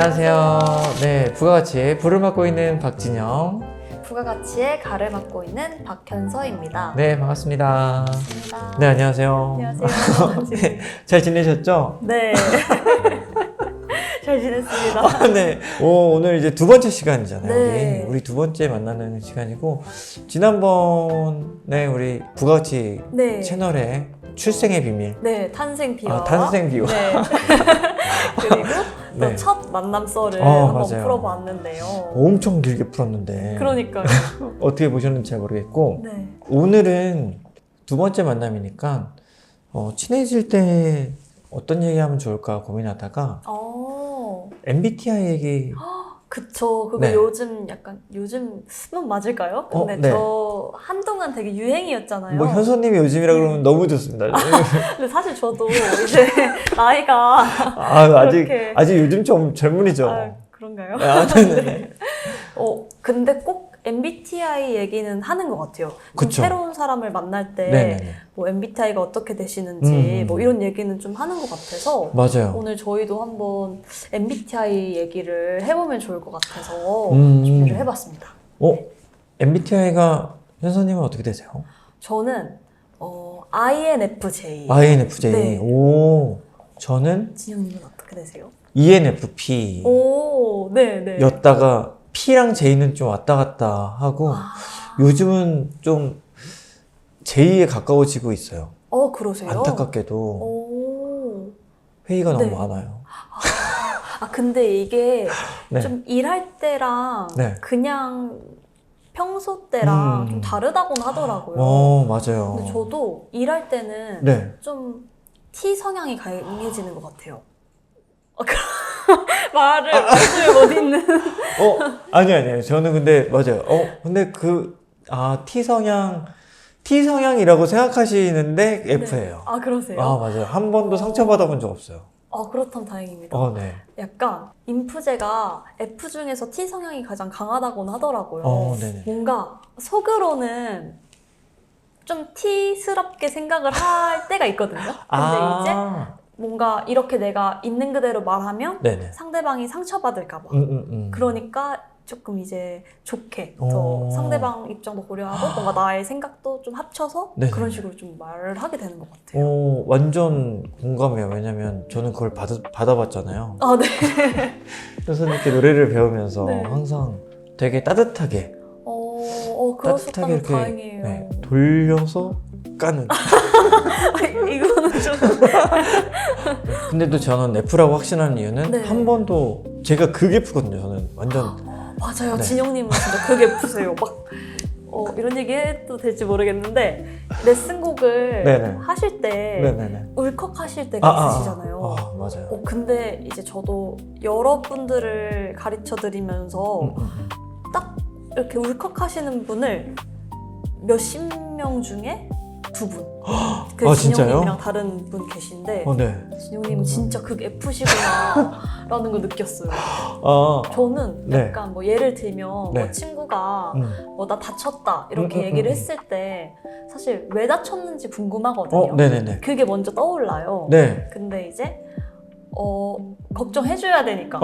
안녕하세요. 네, 부가가치의 부를 맡고 있는 박진영. 부가가치의 가를 맡고 있는 박현서입니다. 네, 반갑습니다. 반갑습니다. 네, 안녕하세요. 안녕하세요. 네, 잘 지내셨죠? 네. 잘 지냈습니다. 네. 오늘 이제 두 번째 시간이잖아요. 네. 우리 두 번째 만나는 시간이고, 지난번에 우리 부가가치 네. 채널에 출생의 비밀. 네, 탄생 비화. 탄생 비화. 네. 그리고 네. 또 첫 만남 썰을 맞아요. 한번 풀어봤는데요. 엄청 길게 풀었는데. 그러니까요. 어떻게 보셨는지 잘 모르겠고, 네. 오늘은 두 번째 만남이니까, 친해질 때 어떤 얘기하면 좋을까 고민하다가, MBTI 얘기. 그쵸. 그거 네. 요즘은 맞을까요? 근데 네. 저 한동안 되게 유행이었잖아요. 뭐 현서님이 요즘이라 그러면 너무 좋습니다. 근데 사실 저도 이제 나이가 그렇게. 아직 요즘 좀 젊은이죠. 그런가요? 네네. 근데 꼭 MBTI 얘기는 하는 것 같아요. 그쵸. 새로운 사람을 만날 때 네네네. 뭐 MBTI가 어떻게 되시는지 뭐 이런 얘기는 좀 하는 것 같아서 맞아요. 오늘 저희도 한번 MBTI 얘기를 해보면 좋을 것 같아서 준비를 해봤습니다. MBTI가 현서님은 어떻게 되세요? 저는 INFJ. INFJ. 네. 오, 저는 진영님은 어떻게 되세요? ENFP. 오, 네네. 였다가 P랑 J는 좀 왔다 갔다 하고 요즘은 좀 J에 가까워지고 있어요. 그러세요? 안타깝게도 오. 회의가 네. 너무 많아요. 근데 이게 네. 좀 일할 때랑 네. 그냥 평소 때랑 좀 다르다고는 하더라고요. 맞아요. 근데 저도 일할 때는 네. 좀 T 성향이 강해지는 것 같아요. 말을 못을 못 잇는. 아니요. 저는 근데 맞아요. 근데 T 성향이라고 생각하시는데 F예요. 아, 그러세요? 맞아요. 한 번도 상처받아본 적 없어요. 그렇다면 다행입니다. 네. 약간 인프제가 F 중에서 T 성향이 가장 강하다고는 하더라고요. 네네. 뭔가 속으로는 좀 T스럽게 생각을 할 때가 있거든요. 근데 이제 뭔가 이렇게 내가 있는 그대로 말하면 네네. 상대방이 상처받을까 봐. 그러니까 조금 이제 좋게 더 상대방 입장도 고려하고 뭔가 나의 생각도 좀 합쳐서 네네. 그런 식으로 좀 말을 하게 되는 것 같아요. 완전 공감해요. 왜냐면 저는 그걸 받아봤잖아요. 네. 선생님께 노래를 배우면서 네. 항상 되게 따뜻하게 그러셨다면 이렇게 다행이에요. 돌려서 까는. 이거는 좀. 근데 또 저는 F라고 확신하는 이유는 네. 한 번도 제가 그게 F거든요. 저는 완전. 맞아요. 네. 진영님은 진짜 그게 F세요. 막 이런 얘기 해도 될지 모르겠는데 레슨곡을 네네. 하실 때 네네네. 울컥하실 때가 있으시잖아요. 맞아요. 근데 이제 저도 여러분들을 가르쳐 드리면서 딱 이렇게 울컥하시는 분을 몇십 명 중에 2분. 그 진짜요? 진영님이랑 다른 분 계신데 네. 진영님은 진짜 극 F시구나 라는 걸 느꼈어요. 저는 네. 약간 뭐 예를 들면 네. 뭐 친구가 나 다쳤다 이렇게 음, 얘기를 했을 때 사실 왜 다쳤는지 궁금하거든요. 네네네. 그게 먼저 떠올라요. 네. 근데 이제 걱정해줘야 되니까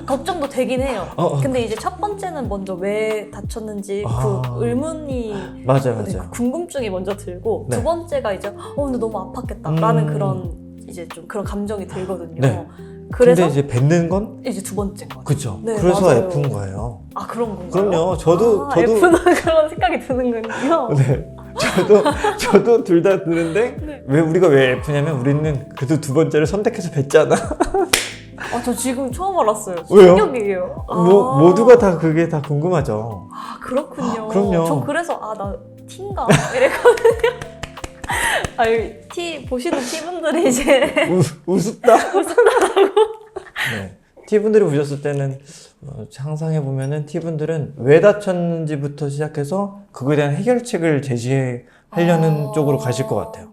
걱정도 되긴 해요. 근데 이제 첫 번째는 먼저 왜 다쳤는지 그 의문이 맞아요. 그 궁금증이 먼저 들고 네. 두 번째가 이제 근데 너무 아팠겠다 라는 그런 이제 좀 그런 감정이 들거든요. 네. 그래서 근데 이제 뱉는 건 이제 두 번째인 거죠. 그쵸. 네, 그래서 맞아요. F인 거예요. 그런 건가요? 그럼요. 저도 F는 그런 생각이 드는군요. 네. 저도 둘 다 드는데 네. 왜 F냐면 우리는 그래도 두 번째를 선택해서 뱉잖아. 저 지금 처음 알았어요. 왜요? 충격이에요. 모두가 다 그게 다 궁금하죠. 그렇군요. 그럼요. 저 그래서 나 T인가 이랬거든요. T 보시는 T분들이 이제 우습다. 네. T분들이 보셨을 때는 상상해보면은 T분들은 왜 다쳤는지부터 시작해서 그거에 대한 해결책을 제시하려는 쪽으로 가실 것 같아요.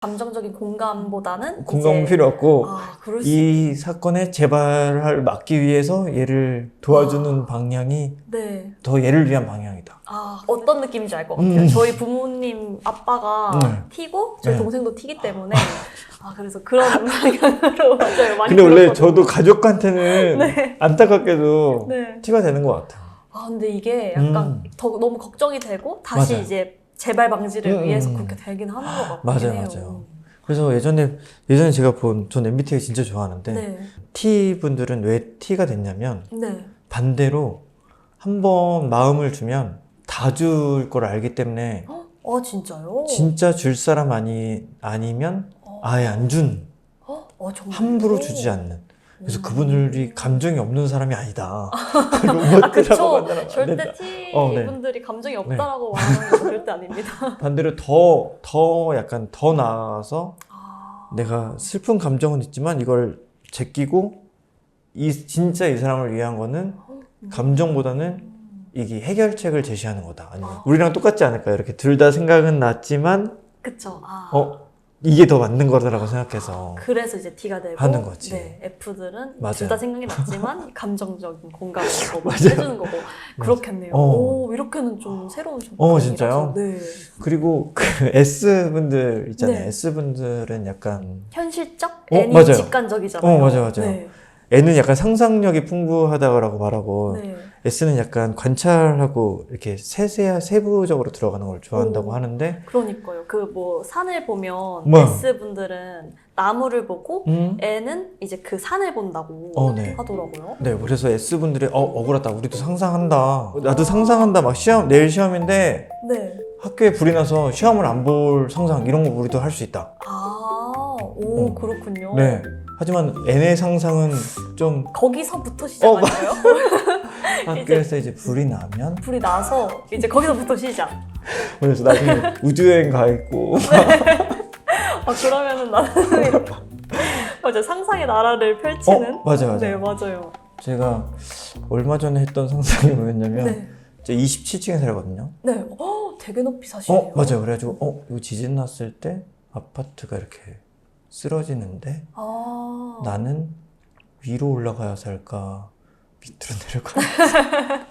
감정적인 공감보다는 공감은 이제 필요 없고 그럴 수 이 사건의 재발을 막기 위해서 얘를 도와주는 방향이 네. 더 얘를 위한 방향이다. 어떤 느낌인지 알 것 같아요. 저희 부모님 아빠가 T고 저희 네. 동생도 T기 때문에 그래서 그런 방향으로 맞아요. 많이 근데 원래 들었거든요. 저도 가족한테는 네. 안타깝게도 네. T가 되는 것 같아요. 근데 이게 약간 더 너무 걱정이 되고 다시 맞아요. 이제 재발 방지를 위해서 그렇게 되긴 하는 것 같긴 해요. 맞아요. 그래서 예전에 제가 전 MBTI 진짜 좋아하는데 네. T 분들은 왜 T가 됐냐면 네. 반대로 한번 마음을 주면 다 줄 걸 알기 때문에 진짜요? 진짜 줄 사람 아니면 아예 안 준, 정말요? 함부로 주지 않는. 그래서 그분들이 감정이 없는 사람이 아니다. 로봇이라고 그쵸. 만들면 안 절대 된다. T분들이 감정이 없다라고 말하는 건 절대 아닙니다. 반대로 약간 더 나아가서 내가 슬픈 감정은 있지만 이걸 제끼고 진짜 이 사람을 위한 거는 감정보다는 이게 해결책을 제시하는 거다. 아니면 우리랑 똑같지 않을까 이렇게 둘 다 생각은 났지만 그쵸. 이게 더 맞는 거다라고 생각해서 그래서 이제 T가 되고 하는 거지. 네, F들은 맞아요. 둘 다 생각이 났지만 감정적인 공감을 해주는 거고 그렇겠네요. 이렇게는 좀 새로운 접근이라서. 진짜요? 네. 그리고 그 S분들 있잖아요. 네. S분들은 약간 현실적? N이 맞아요. 직관적이잖아요. 맞아요. 네. N은 약간 상상력이 풍부하다고 말하고 네. S는 약간 관찰하고 이렇게 세부적으로 들어가는 걸 좋아한다고 하는데 그러니까요. 그 뭐 산을 보면 뭐. S분들은 나무를 보고 N은 이제 그 산을 본다고 네. 하더라고요. 네, 그래서 S분들이 억울하다. 우리도 상상한다. 나도 상상한다. 막 내일 시험인데 네. 학교에 불이 나서 시험을 안 볼 상상 이런 거 우리도 할 수 있다. 그렇군요. 네. 하지만 N의 상상은 좀 거기서부터 시작 아닌가요? 학교에서 이제 불이 나면 불이 나서 이제 거기서부터 시작. 그래서 나중에 우주여행 가 있고 그러면은 나는 이렇게 맞아 상상의 나라를 펼치는. 맞아요. 네, 맞아요. 제가 얼마 전에 했던 상상이 뭐였냐면 네. 제가 27층에 살거든요. 네. 되게 높이 사시네요. 맞아요. 그래가지고 이거 지진 났을 때 아파트가 이렇게 쓰러지는데 나는 위로 올라가야 살까 밑으로 내려가야 살까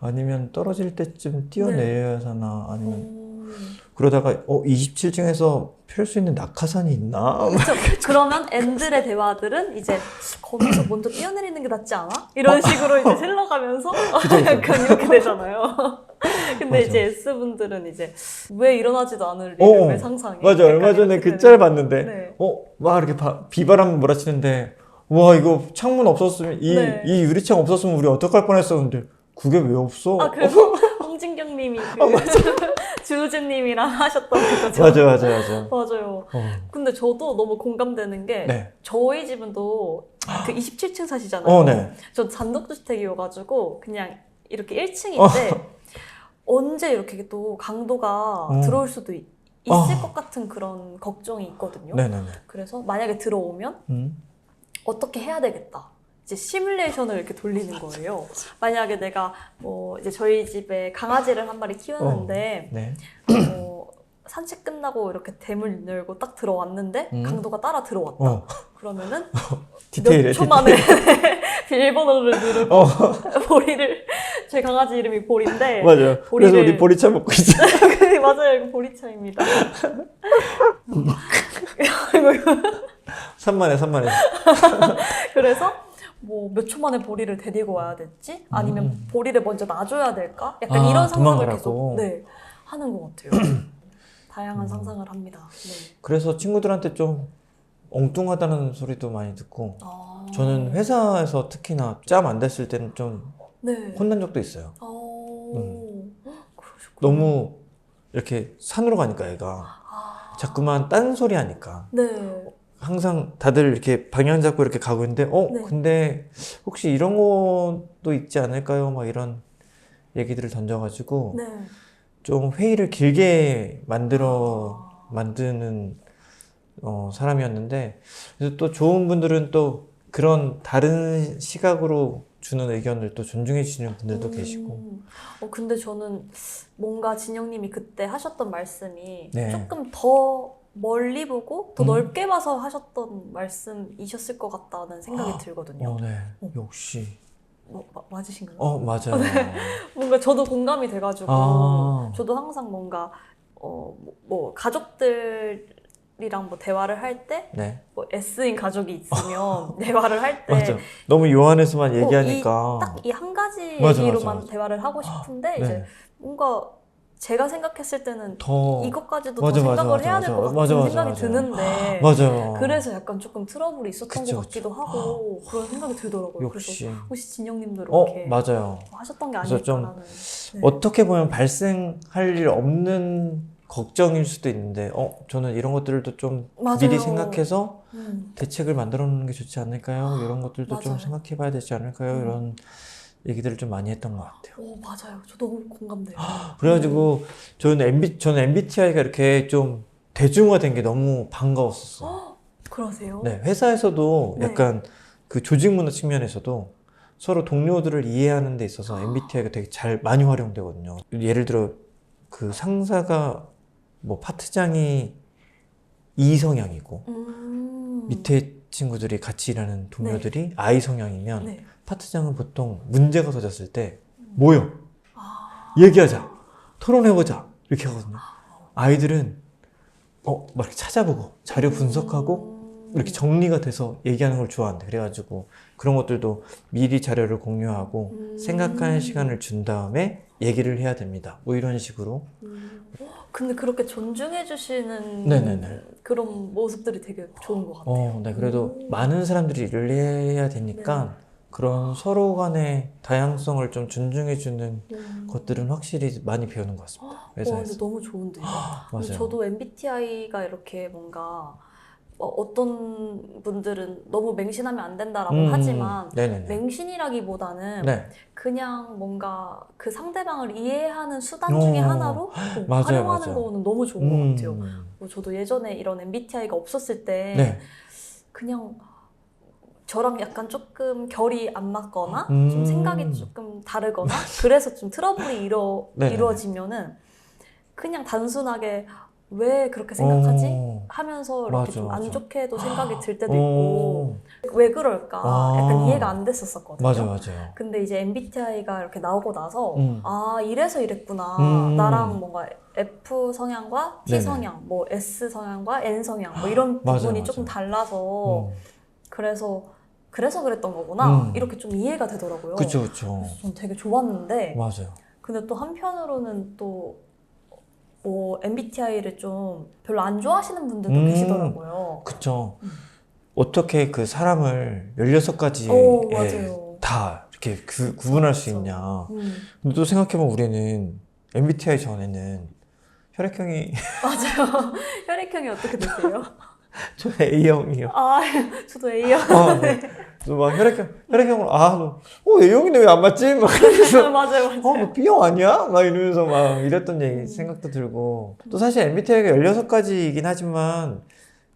아니면 떨어질 때쯤 뛰어내려야 사나 아니면 그러다가 27층에서 펼 수 있는 낙하산이 있나? 그러면 N들의 대화들은 이제 거기서 먼저 뛰어내리는 게 낫지 않아? 이런 식으로 이제 흘러가면서 약간 이렇게 되잖아요. 근데 맞아. 이제 S분들은 이제 왜 일어나지도 않을 일을 왜 상상해? 맞아. 얼마 전에 그 짤 봤는데 네. 막 이렇게 비바람 몰아치는데 와 이거 창문 없었으면 이 유리창 없었으면 우리 어떡할 뻔했어. 근데 그게 왜 없어? 그래서 홍진경 님이 주우진님이랑 하셨던 거죠. 맞아. 맞아요. 근데 저도 너무 공감되는 게 네. 저희 집은 또 그 27층 사시잖아요. 네. 저 단독주택이어가지고 그냥 이렇게 1층인데 언제 이렇게 또 강도가 들어올 수도 있을 것 같은 그런 걱정이 있거든요. 네네네. 그래서 만약에 들어오면 어떻게 해야 되겠다. 이제 시뮬레이션을 이렇게 돌리는 거예요. 만약에 내가 이제 저희 집에 강아지를 한 마리 키우는데 네. 산책 끝나고 이렇게 대문 열고 딱 들어왔는데 강도가 따라 들어왔다. 그러면은 디테일해. 몇 초 만에 비밀번호를 누르고 보리를 제 강아지 이름이 보리인데 맞아요. 그래서 우리 보리차 먹고 있죠. 맞아요. 이거 보리차입니다. 산만해. 그래서 뭐 몇 초 만에 보리를 데리고 와야 될지 아니면 보리를 먼저 놔줘야 될까? 약간 이런 상상을 도망가라고. 계속 하는 것 같아요. 다양한 상상을 합니다. 네. 그래서 친구들한테 좀 엉뚱하다는 소리도 많이 듣고 저는 회사에서 특히나 짬 안 됐을 때는 좀 네. 혼난 적도 있어요. 그러셨구나. 너무 이렇게 산으로 가니까 애가 자꾸만 딴소리 하니까 네. 항상 다들 이렇게 방향 잡고 이렇게 가고 있는데 네. 근데 혹시 이런 것도 있지 않을까요? 막 이런 얘기들을 던져가지고 네. 좀 회의를 길게 만드는 사람이었는데 그래서 또 좋은 분들은 또 그런 다른 시각으로 주는 의견을 또 존중해 주시는 분들도 계시고 근데 저는 뭔가 진영님이 그때 하셨던 말씀이 네. 조금 더 멀리 보고 더 넓게 봐서 하셨던 말씀이셨을 것 같다는 생각이 들거든요. 네. 역시. 맞으신가요? 맞아요. 뭔가 저도 공감이 돼가지고 저도 항상 뭔가 뭐 가족들이랑 뭐 대화를 할 때 네. 뭐 S인 가족이 있으면 대화를 할 때 맞아. 너무 요한에서만 얘기하니까 딱 이 한 가지 맞아, 얘기로만 맞아. 대화를 하고 싶은데 네. 이제 뭔가 제가 생각했을 때는 더 이것까지도 맞아, 더 맞아, 생각을 맞아, 해야 될 것 맞아, 같은 맞아, 생각이 맞아. 드는데 맞아요. 그래서 약간 조금 트러블이 있었던 그쵸, 것 같기도 하고 그런 생각이 들더라고요. 역시. 그래서 혹시 진영님도 이렇게 맞아요. 하셨던 게 그래서 좀 아닐까라는. 네. 어떻게 보면 발생할 일 없는 걱정일 수도 있는데 저는 이런 것들도 좀 맞아요. 미리 생각해서 대책을 만들어 놓는 게 좋지 않을까요? 이런 것들도 좀 맞아요. 생각해 봐야 되지 않을까요? 이런 얘기들을 좀 많이 했던 것 같아요. 맞아요. 저 너무 공감돼요. 그래가지고 저는 MBTI가 이렇게 좀 대중화된 게 너무 반가웠었어요. 그러세요? 네, 회사에서도 네. 약간 그 조직 문화 측면에서도 서로 동료들을 이해하는 데 있어서 MBTI가 되게 잘 많이 활용되거든요. 예를 들어 그 상사가 뭐 파트장이 E 성향이고 밑에 친구들이 같이 일하는 동료들이 I 성향이면 네. 파트장은 보통 문제가 터졌을 때 모여 얘기하자 토론해보자 이렇게 하거든요. 아이들은 막 이렇게 찾아보고 자료 분석하고 이렇게 정리가 돼서 얘기하는 걸 좋아한대. 그래가지고 그런 것들도 미리 자료를 공유하고 생각하는 시간을 준 다음에 얘기를 해야 됩니다. 뭐 이런 식으로. 근데 그렇게 존중해 주시는 네네네. 그런 모습들이 되게 좋은 것 같아요. 네. 그래도 많은 사람들이 일을 해야 되니까 그런 서로 간의 다양성을 좀 존중해주는 것들은 확실히 많이 배우는 것 같습니다. 근데 회사에서. 너무 좋은데요. 맞아요. 저도 MBTI가 이렇게 뭔가 어떤 분들은 너무 맹신하면 안 된다라고 하지만 네네네. 맹신이라기보다는 네. 그냥 뭔가 그 상대방을 이해하는 수단 중에 하나로 맞아요, 활용하는 맞아요. 거는 너무 좋은 것 같아요. 저도 예전에 이런 MBTI가 없었을 때 네. 그냥 저랑 약간 조금 결이 안 맞거나 좀 생각이 조금 다르거나 그래서 좀 트러블이 네네네. 이루어지면은 그냥 단순하게 왜 그렇게 생각하지? 하면서 이렇게 맞아, 좀 안 맞아. 좋게도 생각이 들 때도 있고 왜 그럴까? 약간 이해가 안 됐었거든요. 맞아요. 근데 이제 MBTI가 이렇게 나오고 나서 아 이래서 이랬구나. 나랑 뭔가 F 성향과 T 네네. 성향, 뭐 S 성향과 N 성향 뭐 이런 맞아요, 부분이 맞아요. 조금 달라서 그래서 그랬던 거구나. 이렇게 좀 이해가 되더라고요. 그쵸. 그래서 전 되게 좋았는데 맞아요. 근데 또 한편으로는 또 MBTI를 좀 별로 안 좋아하시는 분들도 계시더라고요. 그쵸. 어떻게 그 사람을 16가지에 맞아요. 다 이렇게 구분할 수 있냐. 근데 또 생각해보면 우리는 MBTI 전에는 혈액형이 맞아요. 혈액형이 어떻게 되세요? 저 A형이요. 저도 A형. 네. 그래서 막 혈액형으로 너 A형인데 왜 안 맞지? 막 이러면서 맞아요. 너 B형 아니야? 막 이러면서 막 이랬던 생각도 들고 또 사실 MBTI가 16가지이긴 하지만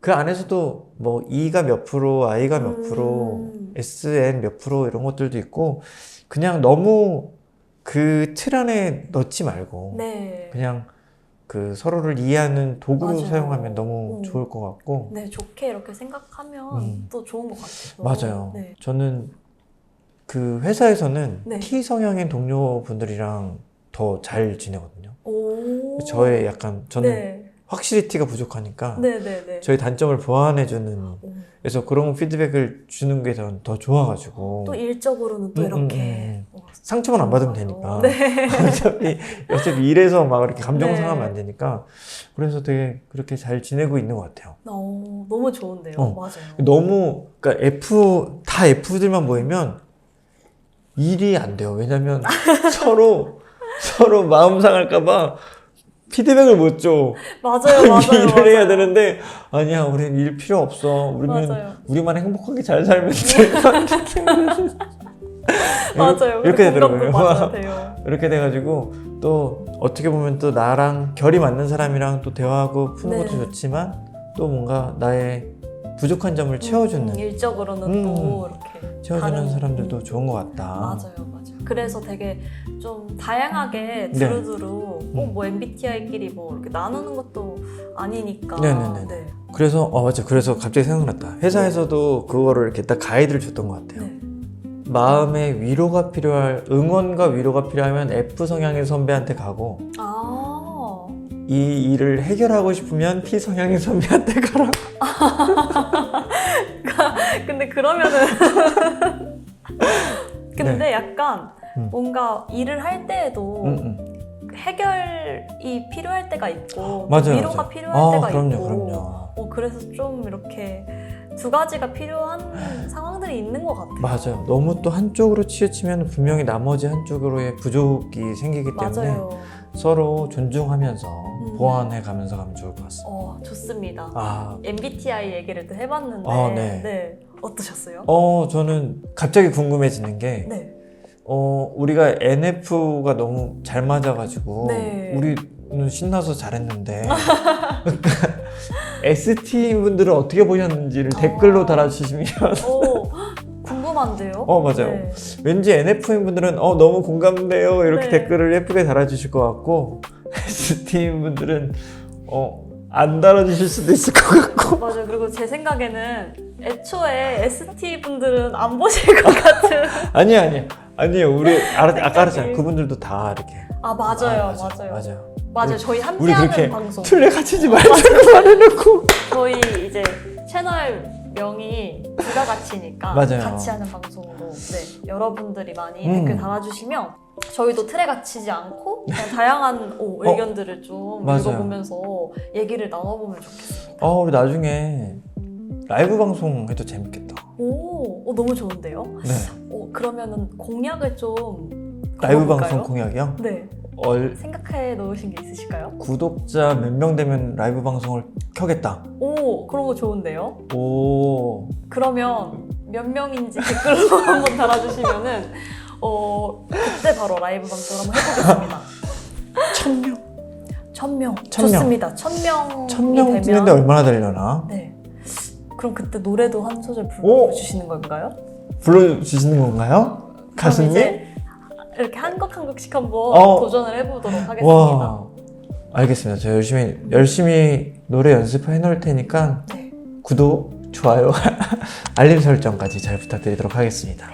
그 안에서도 뭐 E가 몇 프로, I가 몇 프로, SN 몇 프로 이런 것들도 있고 그냥 너무 그 틀 안에 넣지 말고 네. 그냥 그 서로를 이해하는 도구로 맞아요. 사용하면 너무 좋을 것 같고 네, 좋게 이렇게 생각하면 또 좋은 것 같아요. 맞아요. 네. 저는 그 회사에서는 네. T 성향인 동료분들이랑 더 잘 지내거든요. 오. 저의 약간 저는 네. 확실히 T가 부족하니까 네네네. 저희 단점을 보완해주는 그래서 그런 피드백을 주는 게 더 좋아가지고 또 일적으로는 또 이렇게 상처만 안 받으면 맞아요. 되니까 네. 어차피 일에서 막 이렇게 감정 상하면 네. 안 되니까 그래서 되게 그렇게 잘 지내고 있는 것 같아요. 너무 좋은데요. 맞아요. 너무 그러니까 다 F들만 모이면 일이 안 돼요. 왜냐면 서로 마음 상할까봐 피드백을 못 줘. 맞아요. 일을 해야 되는데 아니야, 우린 일 필요 없어. 맞아요. 우리만 행복하게 잘 살면 돼. 맞아요. 이렇게 되더라고요. 맞아요. 돼요. 이렇게 돼가지고 또 어떻게 보면 또 나랑 결이 맞는 사람이랑 또 대화하고 푸는 것도 좋지만 또 뭔가 나의 부족한 점을 채워주는 일적으로는 또 이렇게 채워주는 사람들도 좋은 것 같다. 맞아요. 그래서 되게 좀 다양하게 두루두루 뭐 MBTI끼리 뭐 이렇게 나누는 것도 아니니까. 네네네. 네. 그래서 맞아. 그래서 갑자기 생각났다. 회사에서도 그거를 이렇게 딱 가이드를 줬던 것 같아요. 네. 마음의 위로가 필요할 응원과 위로가 필요하면 F 성향의 선배한테 가고 아. 이 일을 해결하고 싶으면 T 성향의 선배한테 가라. 근데 그러면은 근데 네. 약간 뭔가 일을 할 때에도 해결이 필요할 때가 있고 맞아요, 위로가 맞아요. 필요할 때가 그럼요, 있고 그럼요. 그래서 좀 이렇게 두 가지가 필요한 상황들이 있는 것 같아요. 맞아요. 너무 또 한쪽으로 치우치면 분명히 나머지 한쪽으로의 부족이 생기기 때문에 맞아요. 서로 존중하면서 보완해 가면서 가면 좋을 것 같습니다. 좋습니다. 아, MBTI 얘기를 또 해봤는데 네. 네. 어떠셨어요? 저는 갑자기 궁금해지는 게 네. 우리가 NF가 너무 잘 맞아가지고 네. 우리는 신나서 잘했는데 ST 분들은 어떻게 보셨는지를 댓글로 달아주시면 궁금한데요? 맞아요. 네. 왠지 NF인 분들은 너무 공감돼요 이렇게 네. 댓글을 예쁘게 달아주실 것 같고 ST인 분들은 안 달아주실 수도 있을 것 같고 맞아요. 그리고 제 생각에는 애초에 ST 분들은 안 보실 것 같은. 아니에요. 우리 아까 알았잖아요. 그분들도 다 이렇게 맞아요. 맞아요. 저희 우리 함께하는 그렇게 방송. 틀에 갇히지 말자고 말해놓고 저희 이제 채널 명이 둘다 같이니까 맞아요. 같이 하는 방송으로 여러분들이 많이 음. 댓글 달아주시면 저희도 틀에 갇히지 않고 그냥 다양한 의견들을 좀 맞아요. 읽어보면서 얘기를 나눠보면 좋겠습니다. 우리 나중에 라이브 방송 해도 재밌겠다. 너무 좋은데요? 네. 그러면은 공약을 좀 라이브 걸어볼까요? 방송 공약이요? 네. 생각해 놓으신 게 있으실까요? 구독자 몇 명 되면 라이브 방송을 켜겠다. 그런 거 좋은데요? 오. 그러면 몇 명인지 댓글로 한번 달아주시면은 그때 바로 라이브 방송을 한번 해보겠습니다. 1000명? 1000명. 1000명. 좋습니다. 1000명이 1000명 찍는데 되면 얼마나 되려나? 네. 그럼 그때 노래도 한 소절 불러주시는 건가요? 불러주시는 건가요? 그럼 가수님? 이제 이렇게 한 곡 한 곡씩 한번 도전을 해보도록 하겠습니다. 와. 알겠습니다. 저 열심히 노래 연습해 놓을 테니까 네. 구독, 좋아요, 알림 설정까지 잘 부탁드리도록 하겠습니다.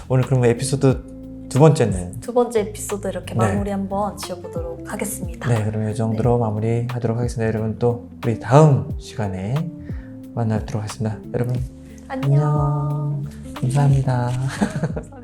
오늘 그러면 에피소드 두 번째는 두 번째 에피소드 이렇게 네. 마무리 한번 지어보도록 하겠습니다. 네, 그러면 이 정도로 마무리하도록 하겠습니다. 여러분 또 우리 다음 시간에 만나도록 하겠습니다. 여러분 안녕. 감사합니다. 감사합니다.